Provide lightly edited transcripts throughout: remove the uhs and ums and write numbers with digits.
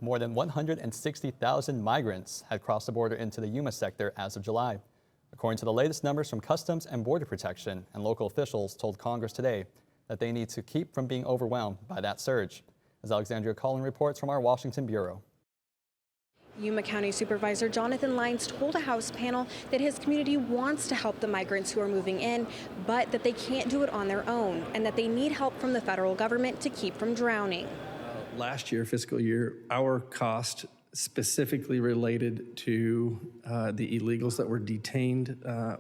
More than 160,000 migrants had crossed the border into the Yuma sector as of July. According to the latest numbers from Customs and Border Protection, and local officials told Congress today that they need to keep from being overwhelmed by that surge. As Alex Cullen reports from our Washington bureau. Yuma County Supervisor Jonathan Lyons told a House panel that his community wants to help the migrants who are moving in, but that they can't do it on their own and that they need help from the federal government to keep from drowning. Last year, fiscal year, our cost specifically related to the illegals that were detained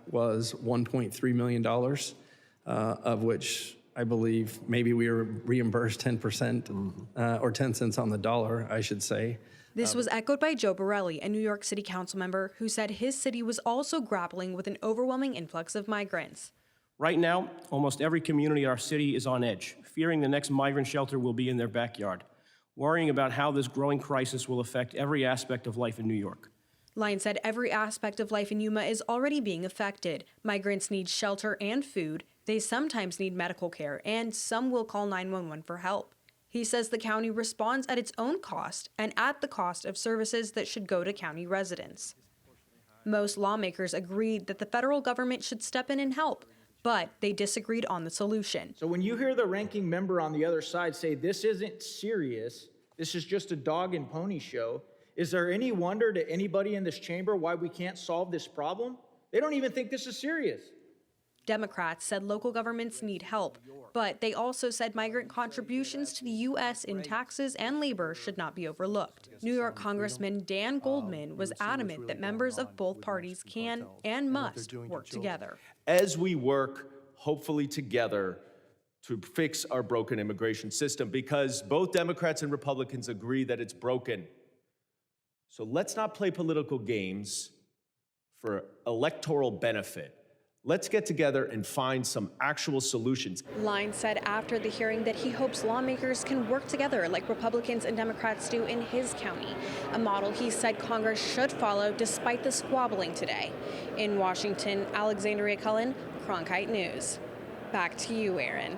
was $1.3 million, of which I believe maybe we were reimbursed 10% or 10 cents on the dollar, I should say. This was echoed by Joe Borelli, a New York City council member who said his city was also grappling with an overwhelming influx of migrants. Right now, almost every community in our city is on edge, fearing the next migrant shelter will be in their backyard, worrying about how this growing crisis will affect every aspect of life in New York. Lyons said every aspect of life in Yuma is already being affected. Migrants need shelter and food. They sometimes need medical care, and some will call 911 for help. He says the county responds at its own cost and at the cost of services that should go to county residents. Most lawmakers agreed that the federal government should step in and help, but they disagreed on the solution. So when you hear the ranking member on the other side say this isn't serious, this is just a dog and pony show, is there any wonder to anybody in this chamber why we can't solve this problem? They don't even think this is serious. Democrats said local governments need help, but they also said migrant contributions to the U.S. in taxes and labor should not be overlooked. New York Congressman Dan Goldman was adamant that members of both parties can and must work together. As we work, hopefully together, to fix our broken immigration system, because both Democrats and Republicans agree that it's broken. So let's not play political games for electoral benefit. Let's get together and find some actual solutions. Lyons said after the hearing that he hopes lawmakers can work together like Republicans and Democrats do in his county, a model he said Congress should follow despite the squabbling today. In Washington, Alex Cullen, Cronkite News. Back to you, Aaron.